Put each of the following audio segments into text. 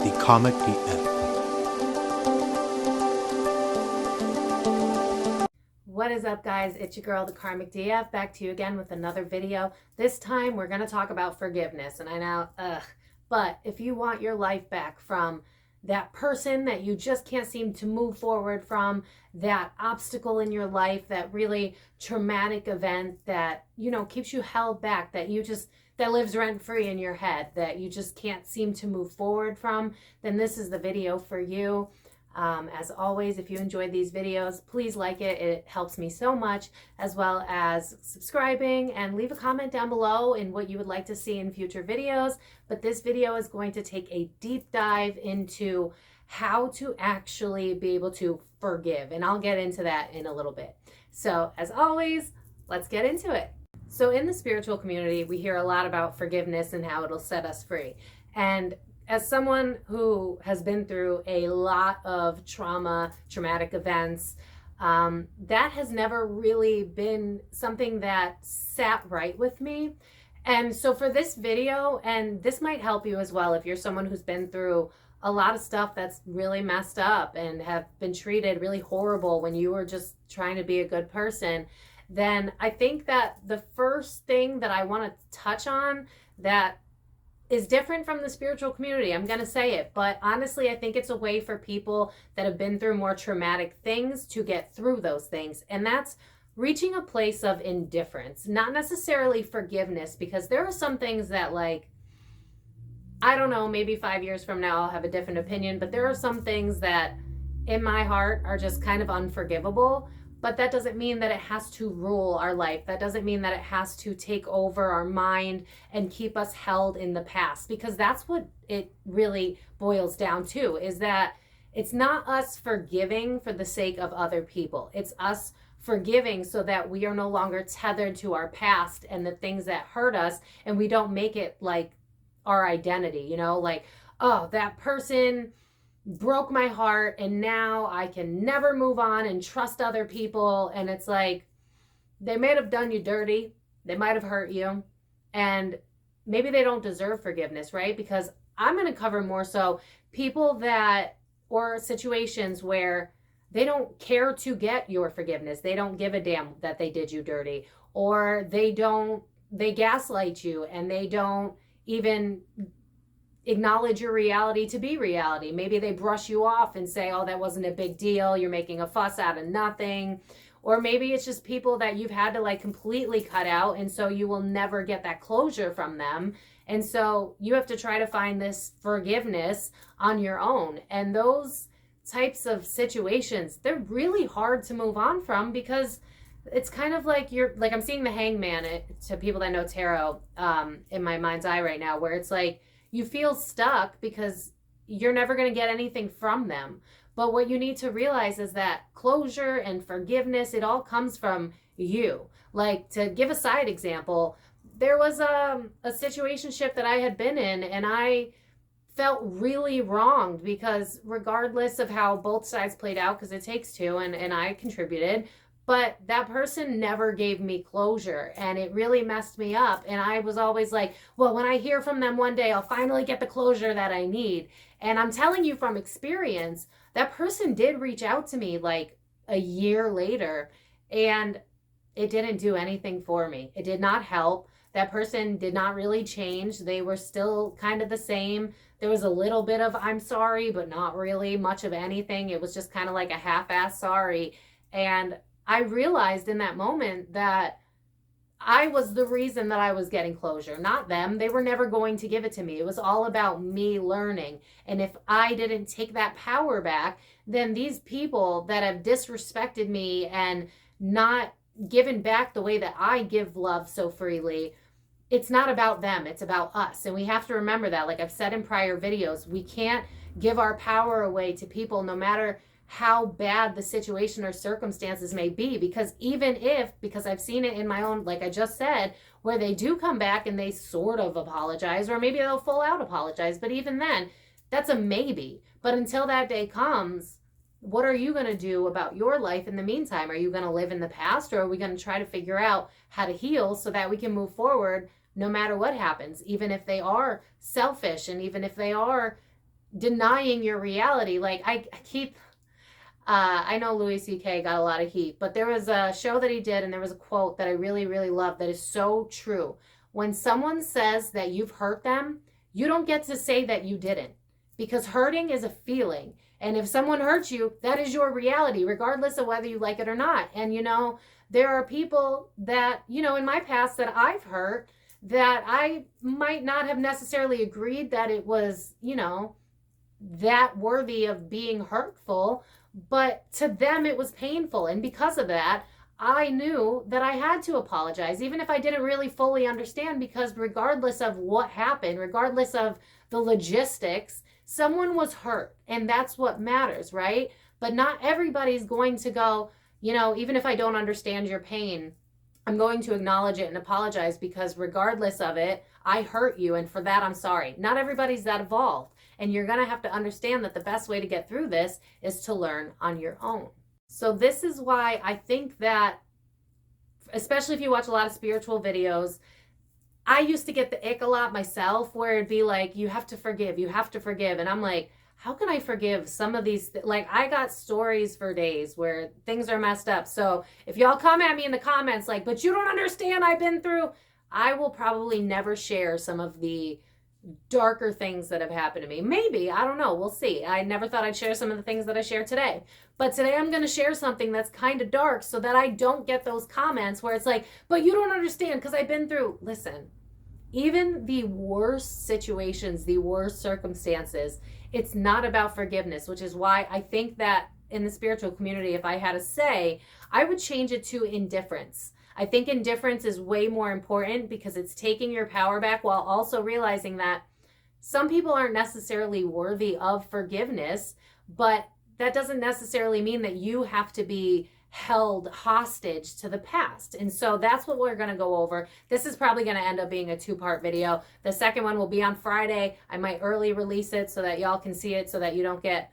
ThekarmicDF. What is up, guys? It's your girl, the Karmic DF, back to you again with another video. This time we're going to talk about forgiveness. And I know, but if you want your life back from that person that you just can't seem to move forward from, that obstacle in your life, that really traumatic event that, you know, keeps you held back, that lives rent free in your head, that you just can't seem to move forward from, then this is the video for you. As always, if you enjoyed these videos, please like it. It helps me so much, as well as subscribing, and leave a comment down below in what you would like to see in future videos. But this video is going to take a deep dive into how to actually be able to forgive, and I'll get into that in a little bit. So as always, let's get into it. So in the spiritual community, we hear a lot about forgiveness and how it'll set us free. And as someone who has been through a lot of traumatic events, that has never really been something that sat right with me. And so for this video, and this might help you as well if you're someone who's been through a lot of stuff that's really messed up and have been treated really horrible when you were just trying to be a good person, then I think that the first thing that I want to touch on that is different from the spiritual community, I'm going to say it, but honestly, I think it's a way for people that have been through more traumatic things to get through those things. And that's reaching a place of indifference, not necessarily forgiveness, because there are some things that, like, I don't know, maybe 5 years from now I'll have a different opinion, but there are some things that in my heart are just kind of unforgivable. But that doesn't mean that it has to rule our life. That doesn't mean that it has to take over our mind and keep us held in the past, because that's what it really boils down to, is that it's not us forgiving for the sake of other people. It's us forgiving so that we are no longer tethered to our past and the things that hurt us, and we don't make it like our identity, you know, like, oh, that person broke my heart and now I can never move on and trust other people. And it's like, they may have done you dirty, they might have hurt you, and maybe they don't deserve forgiveness, right? Because I'm going to cover more so people that, or situations where they don't care to get your forgiveness. They don't give a damn that they did you dirty, or they gaslight you, and they don't even acknowledge your reality to be reality. Maybe they brush you off and say, oh, that wasn't a big deal, you're making a fuss out of nothing. Or maybe it's just people that you've had to like completely cut out, and so you will never get that closure from them. And so you have to try to find this forgiveness on your own. And those types of situations, they're really hard to move on from, because it's kind of like I'm seeing the hangman to people that know tarot in my mind's eye right now, where it's like, you feel stuck because you're never going to get anything from them. But what you need to realize is that closure and forgiveness, it all comes from you. Like, to give a side example, there was a situationship that I had been in, and I felt really wronged, because regardless of how both sides played out, because it takes two, and I contributed, but that person never gave me closure, and it really messed me up. And I was always like, well, when I hear from them one day, I'll finally get the closure that I need. And I'm telling you from experience, that person did reach out to me like a year later, and it didn't do anything for me. It did not help. That person did not really change. They were still kind of the same. There was a little bit of I'm sorry, but not really much of anything. It was just kind of like a half-ass sorry. And I realized in that moment that I was the reason that I was getting closure, not them. They were never going to give it to me. It was all about me learning. And if I didn't take that power back, then these people that have disrespected me and not given back the way that I give love so freely, it's not about them, it's about us. And we have to remember that. Like I've said in prior videos, we can't give our power away to people, no matter how bad the situation or circumstances may be, because because I've seen it in my own, like I just said, where they do come back and they sort of apologize, or maybe they'll full out apologize, but even then, that's a maybe. But until that day comes, what are you going to do about your life in the meantime? Are you going to live in the past, or are we going to try to figure out how to heal so that we can move forward no matter what happens, even if they are selfish, and even if they are denying your reality. Like I keep, I know Louis C.K. got a lot of heat, but there was a show that he did and there was a quote that I really, really love that is so true. When someone says that you've hurt them, you don't get to say that you didn't, because hurting is a feeling. And if someone hurts you, that is your reality, regardless of whether you like it or not. And, you know, there are people that, you know, in my past that I've hurt that I might not have necessarily agreed that it was, you know, that worthy of being hurtful, but to them it was painful. And because of that, I knew that I had to apologize, even if I didn't really fully understand, because regardless of what happened, regardless of the logistics, someone was hurt, and that's what matters, right? But not everybody's going to go, you know, even if I don't understand your pain, I'm going to acknowledge it and apologize, because regardless of it, I hurt you, and for that, I'm sorry. Not everybody's that evolved, and you're going to have to understand that the best way to get through this is to learn on your own. So this is why I think that, especially if you watch a lot of spiritual videos, I used to get the ick a lot myself, where it'd be like, you have to forgive, you have to forgive. And I'm like, how can I forgive some of these? Like, I got stories for days where things are messed up. So if y'all come at me in the comments like, but you don't understand, I've been through, I will probably never share some of the darker things that have happened to me. Maybe, I don't know, we'll see. I never thought I'd share some of the things that I share today. But today I'm going to share something that's kind of dark so that I don't get those comments where it's like, but you don't understand because I've been through. Listen, even the worst situations, the worst circumstances, it's not about forgiveness, which is why I think that in the spiritual community, if I had a say, I would change it to indifference. I think indifference is way more important, because it's taking your power back while also realizing that some people aren't necessarily worthy of forgiveness, but that doesn't necessarily mean that you have to be held hostage to the past. And so that's what we're going to go over. This is probably going to end up being a 2-part video. The second one will be on Friday. I might early release it so that y'all can see it, so that you don't get,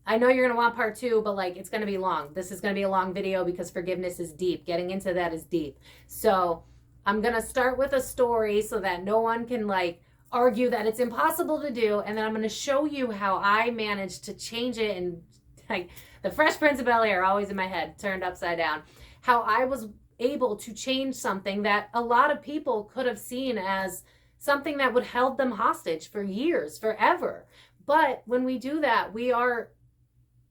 I know you're going to want part 2, but like, it's going to be long. This is going to be a long video because forgiveness is deep. Getting into that is deep. So I'm going to start with a story so that no one can like argue that it's impossible to do. And then I'm going to show you how I managed to change it. And like, the Fresh Prince of Bel-Air always in my head, turned upside down. How I was able to change something that a lot of people could have seen as something that would held them hostage for years, forever. But when we do that, we are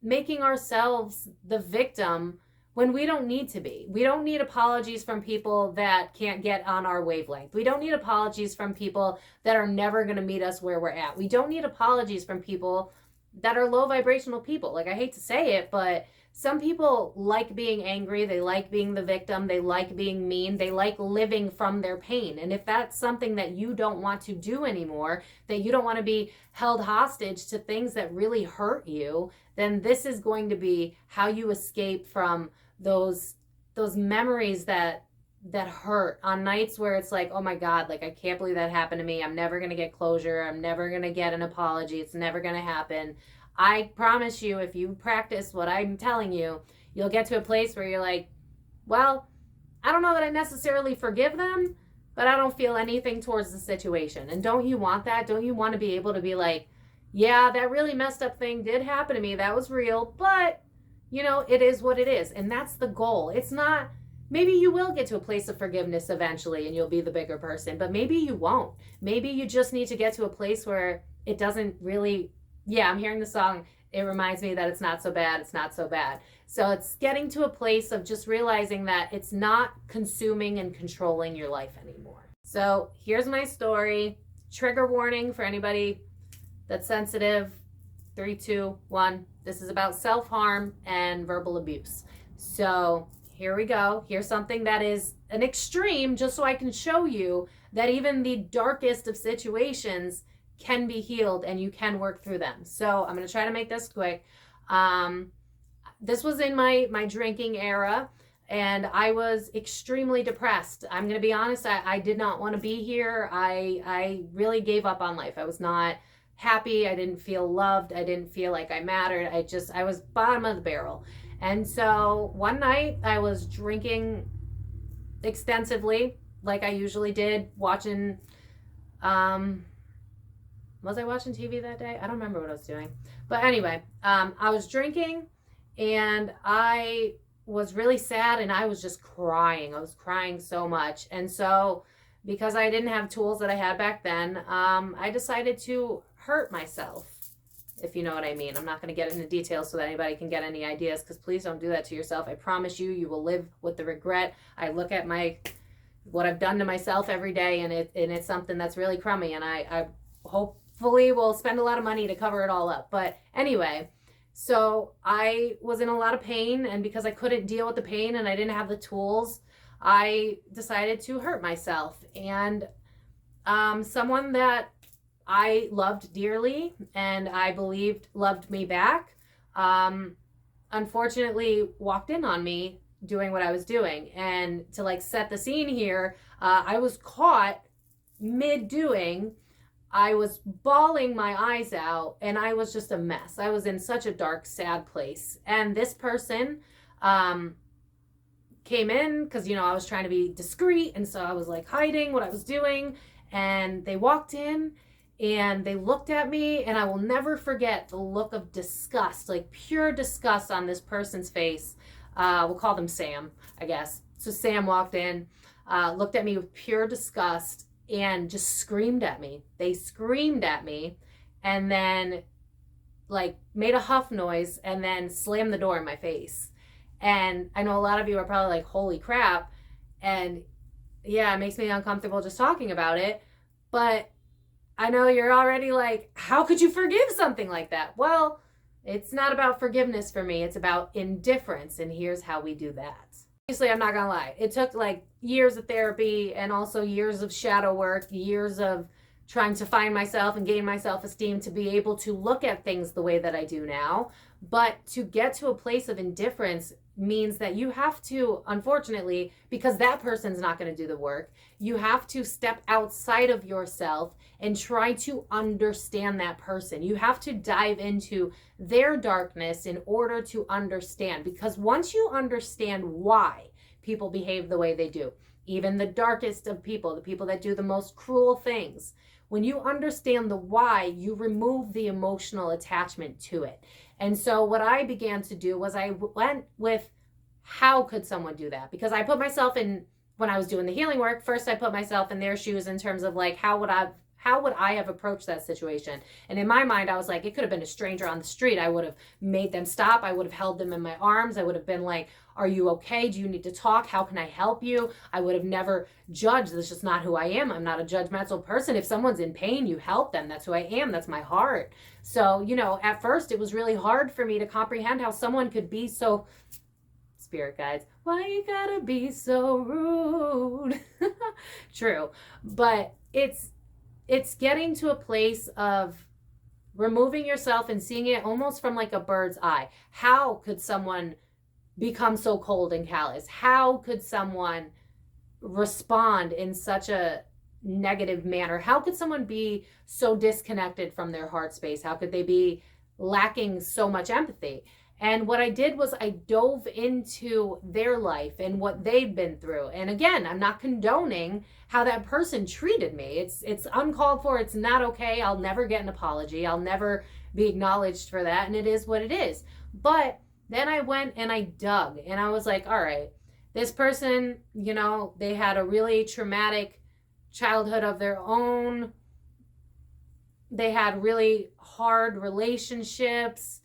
making ourselves the victim when we don't need to be. We don't need apologies from people that can't get on our wavelength. We don't need apologies from people that are never going to meet us where we're at. We don't need apologies from people that are low vibrational people. Like, I hate to say it, but some people like being angry. They like being the victim. They like being mean. They like living from their pain. And if that's something that you don't want to do anymore, that you don't want to be held hostage to things that really hurt you, then this is going to be how you escape from those memories that hurt, on nights where it's like, oh my God, like, I can't believe that happened to me. I'm never going to get closure. I'm never going to get an apology. It's never going to happen. I promise you, if you practice what I'm telling you, you'll get to a place where you're like, well, I don't know that I necessarily forgive them, but I don't feel anything towards the situation. And don't you want that? Don't you want to be able to be like, yeah, that really messed up thing did happen to me. That was real, but you know, it is what it is. And that's the goal. It's not, maybe you will get to a place of forgiveness eventually and you'll be the bigger person, but maybe you won't. Maybe you just need to get to a place where it doesn't really, yeah, I'm hearing the song. It reminds me that it's not so bad. It's not so bad. So it's getting to a place of just realizing that it's not consuming and controlling your life anymore. So here's my story. Trigger warning for anybody that's sensitive. 3, 2, 1. This is about self-harm and verbal abuse. So here we go. Here's something that is an extreme, just so I can show you that even the darkest of situations can be healed and you can work through them. So I'm going to try to make this quick. This was in my drinking era, and I was extremely depressed. I'm going to be honest. I did not want to be here. I really gave up on life. I was not happy. I didn't feel loved. I didn't feel like I mattered. I was bottom of the barrel. And so one night I was drinking extensively, like I usually did, watching Was I watching TV that day? I don't remember what I was doing. But anyway, I was drinking and I was really sad and I was just crying. I was crying so much. And so because I didn't have tools that I had back then, I decided to hurt myself, if you know what I mean. I'm not going to get into details so that anybody can get any ideas, because please don't do that to yourself. I promise you, you will live with the regret. I look at what I've done to myself every day, and it's something that's really crummy, and I hopefully will spend a lot of money to cover it all up. But anyway, so I was in a lot of pain, and because I couldn't deal with the pain and I didn't have the tools, I decided to hurt myself. And someone that I loved dearly and I believed loved me back, unfortunately walked in on me doing what I was doing. And to like set the scene here, I was caught mid-doing. I was bawling my eyes out and I was just a mess. I was in such a dark, sad place. And this person came in because, you know, I was trying to be discreet. And so I was like hiding what I was doing. And they walked in and they looked at me, and I will never forget the look of disgust, like pure disgust on this person's face. We'll call them Sam, I guess. So Sam walked in, looked at me with pure disgust and just screamed at me. They screamed at me and then like made a huff noise and then slammed the door in my face. And I know a lot of you are probably like, holy crap. And yeah, it makes me uncomfortable just talking about it. But I know you're already like, how could you forgive something like that? Well, it's not about forgiveness for me. It's about indifference. And here's how we do that. Obviously, I'm not going to lie. It took like years of therapy and also years of shadow work, years of trying to find myself and gain my self-esteem to be able to look at things the way that I do now. But to get to a place of indifference means that you have to, unfortunately, because that person's not going to do the work, you have to step outside of yourself and try to understand that person. You have to dive into their darkness in order to understand, because once you understand why people behave the way they do, even the darkest of people, the people that do the most cruel things, when you understand the why, you remove the emotional attachment to it. And so what I began to do was I went with, how could someone do that? Because I put myself in, when I was doing the healing work, first I put myself in their shoes in terms of like, how would I have approached that situation? And in my mind, I was like, it could have been a stranger on the street. I would have made them stop. I would have held them in my arms. I would have been like, are you okay? Do you need to talk? How can I help you? I would have never judged. That's just not who I am. I'm not a judgmental person. If someone's in pain, you help them. That's who I am. That's my heart. So, you know, at first it was really hard for me to comprehend how someone could be so, spirit guides, why you gotta be so rude? True. But it's getting to a place of removing yourself and seeing it almost from like a bird's eye. How could someone become so cold and callous? How could someone respond in such a negative manner? How could someone be so disconnected from their heart space? How could they be lacking so much empathy? And what I did was I dove into their life and what they've been through. And again, I'm not condoning how that person treated me. It's uncalled for. It's not okay. I'll never get an apology. I'll never be acknowledged for that. And it is what it is. But then I went and I dug and I was like, all right, this person, you know, they had a really traumatic childhood of their own. They had really hard relationships,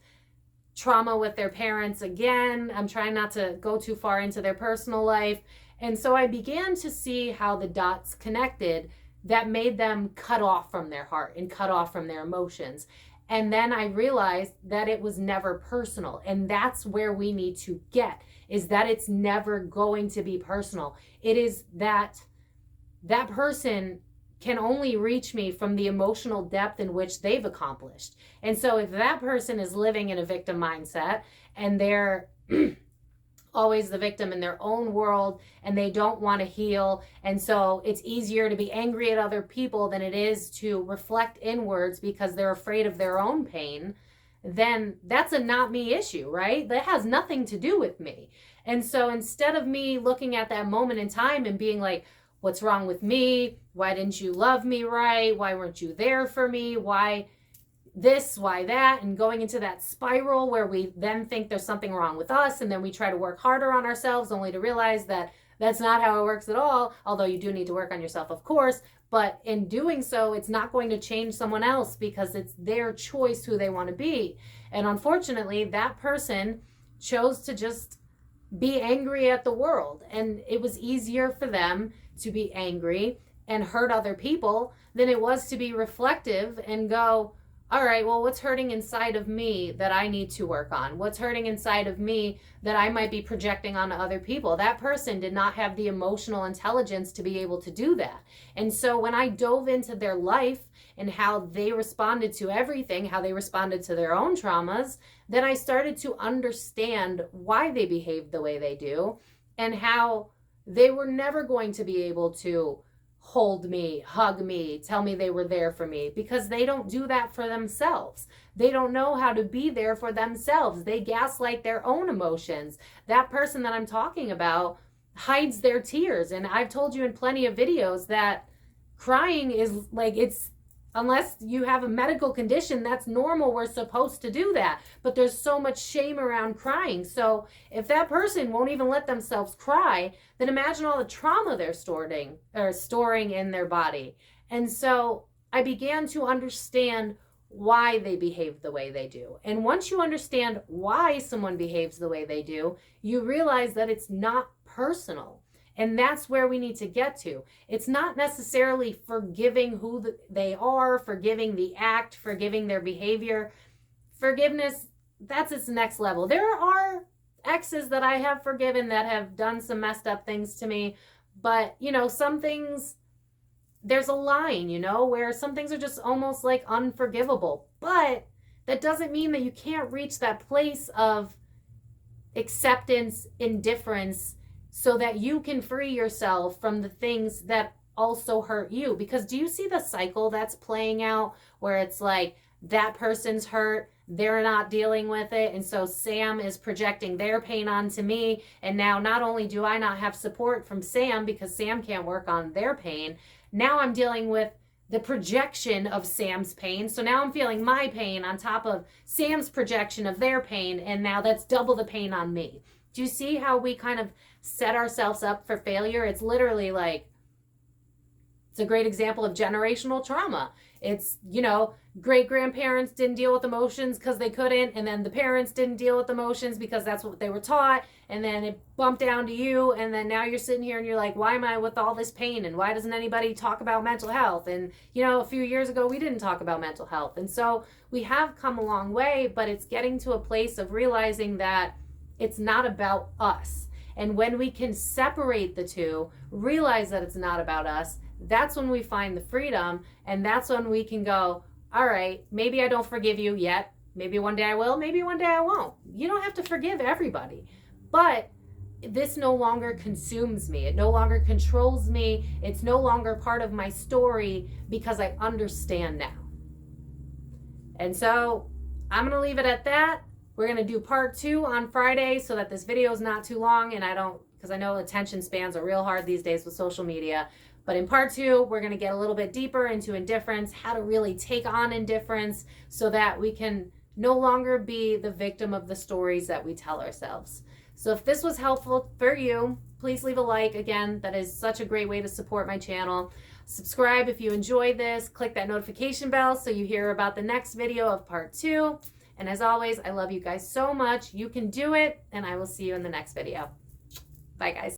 trauma with their parents. Again, I'm trying not to go too far into their personal life. And so I began to see how the dots connected that made them cut off from their heart and cut off from their emotions. And then I realized that it was never personal. And that's where we need to get, is that it's never going to be personal. It is that person can only reach me from the emotional depth in which they've accomplished. And so if that person is living in a victim mindset and they're always the victim in their own world and they don't want to heal, and so it's easier to be angry at other people than it is to reflect inwards because they're afraid of their own pain, then that's a not me issue, right? That has nothing to do with me. And so instead of me looking at that moment in time and being like, what's wrong with me? Why didn't you love me right? Why weren't you there for me? Why this, why that? And going into that spiral where we then think there's something wrong with us, and then we try to work harder on ourselves only to realize that that's not how it works at all. Although you do need to work on yourself, of course, but in doing so, it's not going to change someone else because it's their choice who they want to be. And unfortunately, that person chose to just be angry at the world. And it was easier for them to be angry and hurt other people than it was to be reflective and go, all right, well, what's hurting inside of me that I need to work on? What's hurting inside of me that I might be projecting onto other people? That person did not have the emotional intelligence to be able to do that. And so when I dove into their life and how they responded to everything, how they responded to their own traumas, then I started to understand why they behaved the way they do and how they were never going to be able to hold me, hug me, tell me they were there for me, because they don't do that for themselves. They don't know how to be there for themselves. They gaslight their own emotions. That person that I'm talking about hides their tears. And I've told you in plenty of videos that crying is like, it's, unless you have a medical condition, that's normal. We're supposed to do that. But there's so much shame around crying. So if that person won't even let themselves cry, then imagine all the trauma they're storing in their body. And so I began to understand why they behave the way they do. And once you understand why someone behaves the way they do, you realize that it's not personal. And that's where we need to get to. It's not necessarily forgiving who they are, forgiving the act, forgiving their behavior. Forgiveness, that's its next level. There are exes that I have forgiven that have done some messed up things to me. But, you know, some things, there's a line, you know, where some things are just almost like unforgivable. But that doesn't mean that you can't reach that place of acceptance, indifference, so that you can free yourself from the things that also hurt you. Because do you see the cycle that's playing out where it's like that person's hurt, they're not dealing with it, and so Sam is projecting their pain onto me, and now not only do I not have support from Sam because Sam can't work on their pain, now I'm dealing with the projection of Sam's pain. So now I'm feeling my pain on top of Sam's projection of their pain, and now that's double the pain on me. Do you see how we kind of set ourselves up for failure? It's literally like, it's a great example of generational trauma. It's, you know, great-grandparents didn't deal with emotions because they couldn't, and then the parents didn't deal with emotions because that's what they were taught, and then it bumped down to you, and then now you're sitting here and you're like, why am I with all this pain, and why doesn't anybody talk about mental health? And, you know, a few years ago, we didn't talk about mental health. And so we have come a long way, but it's getting to a place of realizing that it's not about us. And when we can separate the two, realize that it's not about us, that's when we find the freedom. And that's when we can go, all right, maybe I don't forgive you yet. Maybe one day I will, maybe one day I won't. You don't have to forgive everybody. But this no longer consumes me. It no longer controls me. It's no longer part of my story because I understand now. And so I'm going to leave it at that. We're going to do part 2 on Friday so that this video is not too long, and because I know attention spans are real hard these days with social media. But in part 2, we're going to get a little bit deeper into indifference, how to really take on indifference so that we can no longer be the victim of the stories that we tell ourselves. So if this was helpful for you, please leave a like. Again, that is such a great way to support my channel. Subscribe if you enjoyed this. Click that notification bell so you hear about the next video of part 2. And as always, I love you guys so much. You can do it, and I will see you in the next video. Bye, guys.